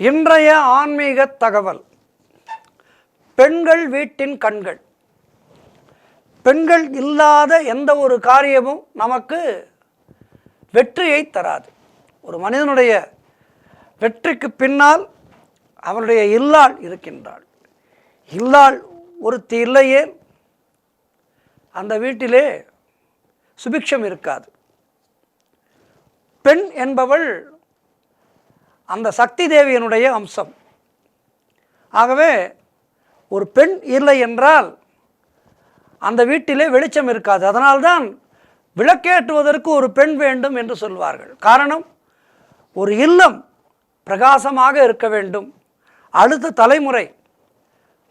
இன்றைய ஆன்மீக தகவல். பெண்கள் வீட்டின் கண்கள். பெண்கள் இல்லாத எந்த ஒரு காரியமும் நமக்கு வெற்றியை தராது. ஒரு மனிதனுடைய வெற்றிக்கு பின்னால் அவனுடைய இல்லாள் இருக்கின்றாள். இல்லாள் ஒருத்தி இல்லையே அந்த வீட்டிலே சுபிக்ஷம் இருக்காது. பெண் என்பவள் அந்த சக்தி தேவியனுடைய அம்சம். ஆகவே ஒரு பெண் இல்லை என்றால் அந்த வீட்டிலே வெளிச்சம் இருக்காது. அதனால்தான் விளக்கேற்றுவதற்கு ஒரு பெண் வேண்டும் என்று சொல்வார்கள். காரணம், ஒரு இல்லம் பிரகாசமாக இருக்க வேண்டும், அடுத்த தலைமுறை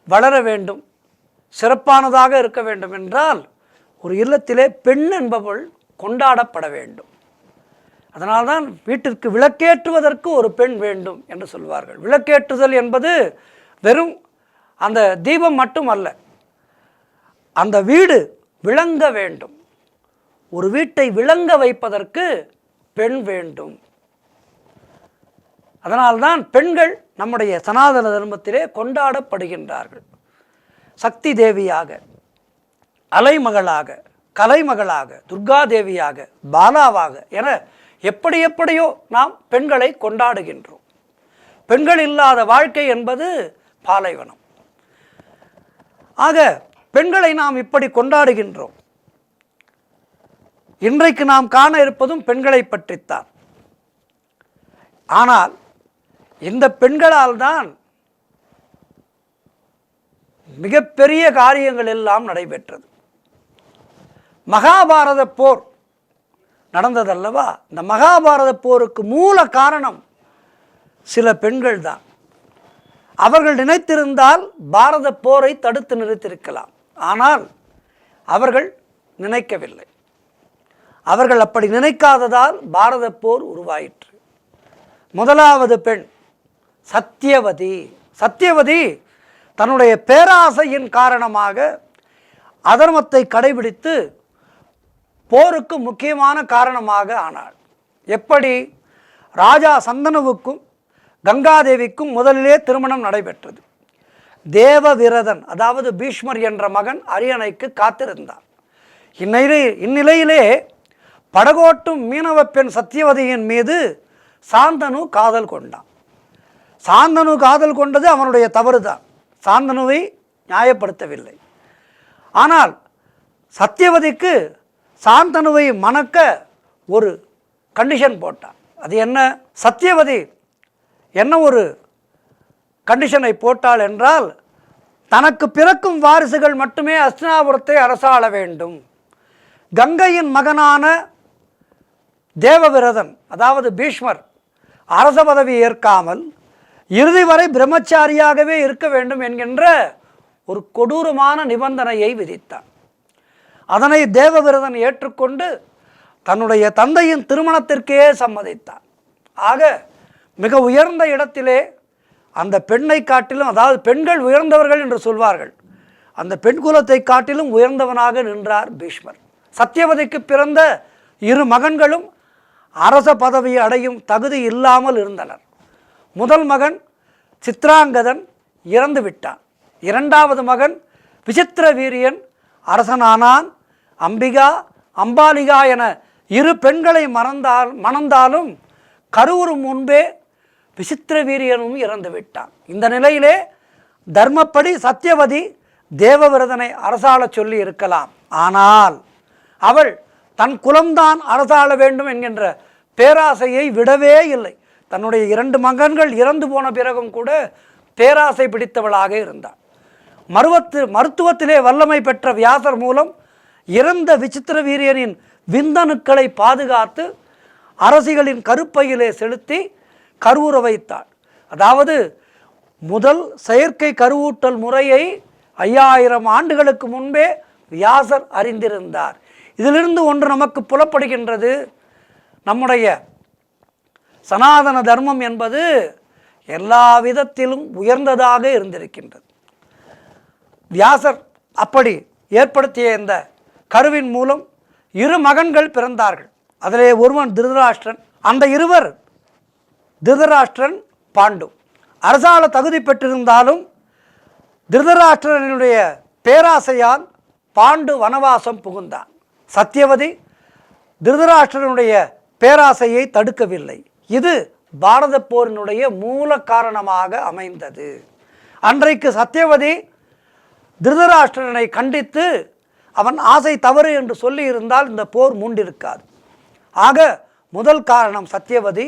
வளர வேண்டும், சிறப்பானதாக இருக்க வேண்டும் என்றால் ஒரு இல்லத்திலே பெண் என்பவள் கொண்டாடப்பட வேண்டும். அதனால்தான் வீட்டிற்கு விளக்கேற்றுவதற்கு ஒரு பெண் வேண்டும் என்று சொல்வார்கள். விளக்கேற்றுதல் என்பது வெறும் அந்த தீபம் மட்டும் அல்ல, அந்த வீடு விளங்க வேண்டும். ஒரு வீட்டை விளங்க வைப்பதற்கு பெண் வேண்டும். அதனால்தான் பெண்கள் நம்முடைய சனாதன தர்மத்திலே கொண்டாடப்படுகின்றார்கள். சக்தி தேவியாக, அலைமகளாக, கலைமகளாக, துர்கா தேவியாக, பாலாவாக என எப்படியோ நாம் பெண்களை கொண்டாடுகின்றோம். பெண்கள் இல்லாத வாழ்க்கை என்பது பாலைவனம். ஆக பெண்களை நாம் இப்படி கொண்டாடுகின்றோம். இன்றைக்கு நாம் காண இருப்பதும் பெண்களை பற்றித்தான். ஆனால் இந்த பெண்களால் தான் மிகப்பெரிய காரியங்கள் எல்லாம் நடைபெற்றது. மகாபாரத போர் நடந்ததல்லவா? இந்த மகாபாரத போருக்கு மூல காரணம் சில பெண்கள் தான். அவர்கள் நினைத்திருந்தால் பாரத போரை தடுத்து நிறுத்தியிருக்கலாம். ஆனால் அவர்கள் நினைக்கவில்லை. அவர்கள் அப்படி நினைக்காததால் பாரத போர் உருவாயிற்று. முதலாவது பெண் சத்தியவதி. சத்தியவதி தன்னுடைய பேராசையின் காரணமாக அதர்மத்தை கடைபிடித்து போருக்கு முக்கியமான காரணமாக ஆனாள். எப்படி? ராஜா சந்தனுவுக்கும் கங்காதேவிக்கும் முதலிலே திருமணம் நடைபெற்றது. தேவவிரதன் அதாவது பீஷ்மர் என்ற மகன் அரியணைக்கு காத்திருந்தான். இந்நிலையிலே படகோட்டும் மீனவ பெண் சத்தியவதியின் மீது சாந்தனு காதல் கொண்டான். சாந்தனு காதல் கொண்டது அவனுடைய தவறுதான். சாந்தனுவை நியாயப்படுத்தவில்லை. ஆனால் சத்தியவதிக்கு சாந்தனுவை மணக்க ஒரு கண்டிஷன் போட்டான். அது என்ன? சத்தியவதி என்ன ஒரு கண்டிஷனை போட்டாள் என்றால், தனக்கு பிறக்கும் வாரிசுகள் மட்டுமே அஸ்தினாபுரத்தை அரசாள வேண்டும். கங்கையின் மகனான தேவவிரதன் அதாவது பீஷ்மர் அரச பதவி ஏற்காமல் இறுதி வரை பிரம்மச்சாரியாகவே இருக்க வேண்டும் என்கின்ற ஒரு கொடூரமான நிபந்தனையை விதித்தான். அதனை தேவவிரதன் ஏற்றுக்கொண்டு தன்னுடைய தந்தையின் திருமணத்திற்கே சம்மதித்தான். ஆக மிக உயர்ந்த இடத்திலே அந்த பெண்ணை காட்டிலும், அதாவது பெண்கள் உயர்ந்தவர்கள் என்று சொல்வார்கள், அந்த பெண் குலத்தை காட்டிலும் உயர்ந்தவனாக நின்றார் பீஷ்மர். சத்தியவதிக்கு பிறந்த இரு மகன்களும் அரச பதவியை அடையும் தகுதி இல்லாமல் இருந்தனர். முதல் மகன் சித்ராங்கதன் இறந்து விட்டான். இரண்டாவது மகன் விசித்திர வீரியன் அரசனானான். அம்பிகா, அம்பாலிகா என இரு பெண்களை மணந்தாலும் கருவுறும் முன்பே விசித்திர வீரியனும் இறந்து விட்டான். இந்த நிலையிலே தர்மப்படி சத்தியவதி தேவவிரதனை அரசாள சொல்லி இருக்கலாம். ஆனால் அவள் தன் குலம்தான் அரசாள வேண்டும் என்கின்ற பேராசையை விடவே இல்லை. தன்னுடைய இரண்டு மகன்கள் இறந்து போன பிறகும் கூட பேராசை பிடித்தவளாக இருந்தாள். மருத்துவத்திலே வல்லமை பெற்ற வியாசர் மூலம் இறந்த விசித்திர வீரியனின் விந்தணுக்களை பாதுகாத்து அரசிகளின் கருப்பையிலே செலுத்தி கருவுற வைத்தாள். அதாவது முதல் செயற்கை கருவூட்டல் முறையை 5000 ஆண்டுகளுக்கு முன்பே வியாசர் அறிந்திருந்தார். இதிலிருந்து ஒன்று நமக்கு புலப்படுகின்றது, நம்முடைய சனாதன தர்மம் என்பது எல்லா விதத்திலும் உயர்ந்ததாக இருந்திருக்கின்றது. வியாசர் அப்படி ஏற்படுத்திய இந்த கருவின் மூலம் இரு மகன்கள் பிறந்தார்கள். அதிலே ஒருவன் திருதராஷ்டிரன். அந்த இருவர் திருதராஷ்டிரன், பாண்டு. அரசாள தகுதி பெற்றிருந்தாலும் திருதராஷ்டிரனுடைய பேராசையால் பாண்டு வனவாசம் புகுந்தான். சத்தியவதி திருதராஷ்டிரனுடைய பேராசையை தடுக்கவில்லை. இது பாரத போரினுடைய மூல காரணமாக அமைந்தது. அன்றைக்கு சத்தியவதி திருதராஷ்டிரனை கண்டித்து அவன் ஆசை தவறு என்று சொல்லி இருந்தால் இந்த போர் மூண்டிருக்காது. ஆக முதல் காரணம் சத்தியவதி,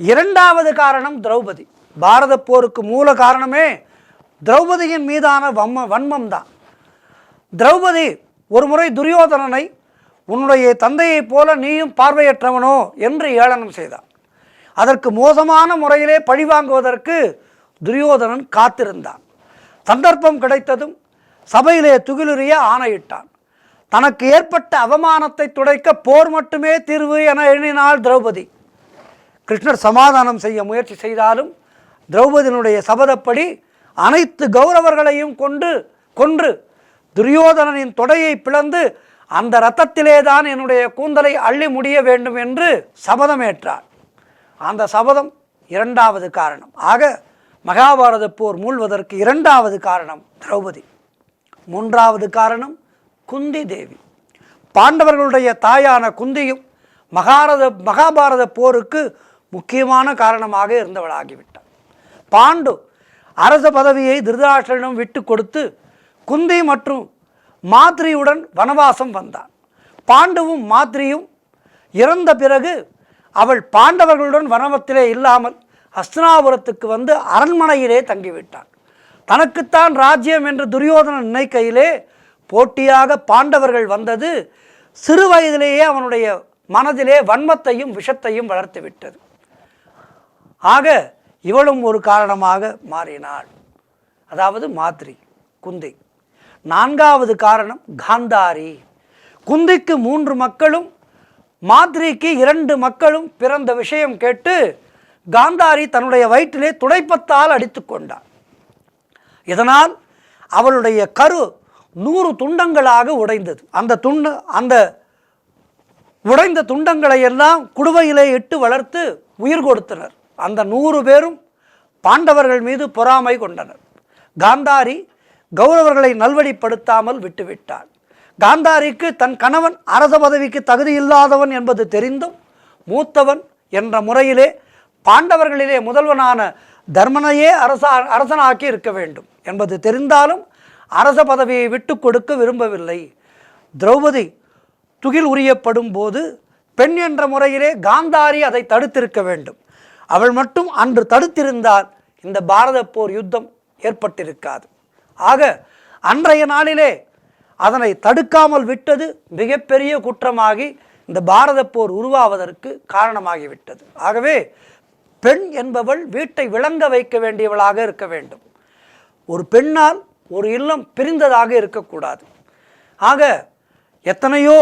இரண்டாவது காரணம் திரௌபதி. பாரத போருக்கு மூல காரணமே திரௌபதியின் மீதான வன்மம் தான். திரௌபதி ஒரு முறை துரியோதனனை உன்னுடைய தந்தையைப் போல நீயும் பார்வையற்றவனோ என்று ஏளனம் செய்தான். அதற்கு மோசமான முறையிலே பழிவாங்குவதற்கு துரியோதனன் காத்திருந்தான். சந்தர்ப்பம் கிடைத்ததும் சபையிலே துகிலுரிய ஆணையிட்டான். தனக்கு ஏற்பட்ட அவமானத்தை துடைக்க போர் மட்டுமே தீர்வு என எண்ணினாள் திரௌபதி. கிருஷ்ணர் சமாதானம் செய்ய முயற்சி செய்தாலும் திரௌபதியினுடைய சபதப்படி அனைத்து கௌரவர்களையும் கொன்று துரியோதனனின் தொடையை பிளந்து அந்த இரத்தத்திலே தான் என்னுடைய கூந்தலை அள்ளி முடிய வேண்டும் என்று சபதமேற்றார். அந்த சபதம் இரண்டாவது காரணம். ஆக மகாபாரத போர் மூழ்வதற்கு இரண்டாவது காரணம் திரௌபதி. மூன்றாவது காரணம் குந்தி தேவி. பாண்டவர்களுடைய தாயான குந்தியும் மகாபாரத போருக்கு முக்கியமான காரணமாக இருந்தவளாகிவிட்டார். பாண்டு அரச பதவியை திருதராஷ்டிரனிடம் விட்டு கொடுத்து குந்தி மற்றும் மாத்ரியுடன் வனவாசம் வந்தான். பாண்டுவும் மாத்ரியும் இறந்த பிறகு அவள் பாண்டவர்களுடன் வனவத்திலே இல்லாமல் ஹஸ்தினாபுரத்துக்கு வந்து அரண்மனையிலே தங்கிவிட்டாள். தனக்குத்தான் ராஜ்யம் என்று துரியோதனன் நினைக்கையிலே போட்டியாக பாண்டவர்கள் வந்தது சிறு வயதிலேயே அவனுடைய மனதிலே வன்மத்தையும் விஷத்தையும் வளர்த்து விட்டது. ஆக இவளும் ஒரு காரணமாக மாறினாள், அதாவது மாத்ரி குந்தி. நான்காவது காரணம் காந்தாரி. குந்திக்கு 3 மக்களும் மாத்ரிக்கு 2 மக்களும் பிறந்த விஷயம் கேட்டு காந்தாரி தன்னுடைய வயிற்றிலே துடைப்பத்தால் அடித்து கொண்டாள். இதனால் அவளுடைய கரு 100 துண்டங்களாக உடைந்தது. அந்த உடைந்த துண்டங்களை எல்லாம் குடுவையிலே இட்டு வளர்த்து உயிர் கொடுத்தனர். அந்த 100 பேரும் பாண்டவர்கள் மீது பொறாமை கொண்டனர். காந்தாரி கௌரவர்களை நல்வழிப்படுத்தாமல் விட்டுவிட்டாள். காந்தாரிக்கு தன் கணவன் அரச பதவிக்கு தகுதியில்லாதவன் என்பது தெரிந்தும் மூத்தவன் என்ற முறையிலே பாண்டவர்களிலே முதல்வனான தர்மனையே அரசனாக்கி இருக்க வேண்டும் என்பது தெரிந்தாலும் அரச பதவியை விட்டு கொடுக்க விரும்பவில்லை. திரௌபதி துகில் உரியப்படும் போது பெண் என்ற முறையிலே காந்தாரி அதை தடுத்திருக்க வேண்டும். அவள் மட்டும் அன்று தடுத்திருந்தால் இந்த பாரத போர் யுத்தம் ஏற்பட்டிருக்காது. ஆக அன்றைய நாளிலே அதனை தடுக்காமல் விட்டது மிகப்பெரிய குற்றமாகி இந்த பாரத போர் உருவாவதற்கு காரணமாகிவிட்டது. ஆகவே பெண் என்பவள் வீட்டை விளங்க வைக்க வேண்டியவளாக இருக்க வேண்டும். ஒரு பெண்ணால் ஒரு இல்லம் பிரிந்ததாக இருக்கக்கூடாது. ஆக எத்தனையோ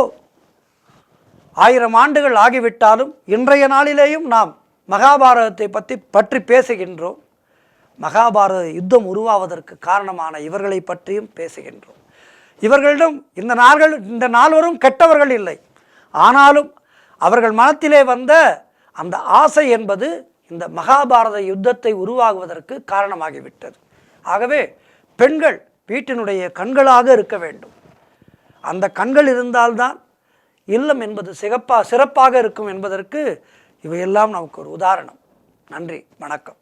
1000 ஆண்டுகள் ஆகிவிட்டாலும் இன்றைய நாளிலேயும் நாம் மகாபாரதத்தை பற்றி பேசுகின்றோம். மகாபாரத யுத்தம் உருவாவதற்கு காரணமான இவர்களை பற்றியும் பேசுகின்றோம். இவர்களிடம் இந்த நால்வரும் கெட்டவர்கள் இல்லை. ஆனாலும் அவர்கள் மனத்திலே வந்த அந்த ஆசை என்பது இந்த மகாபாரத யுத்தத்தை உருவாகுவதற்கு காரணமாகிவிட்டது. ஆகவே பெண்கள் வீட்டினுடைய கண்களாக இருக்க வேண்டும். அந்த கண்கள் இருந்தால்தான் இல்லம் என்பது சிறப்பாக இருக்கும் என்பதற்கு இவையெல்லாம் நமக்கு ஒரு உதாரணம். நன்றி, வணக்கம்.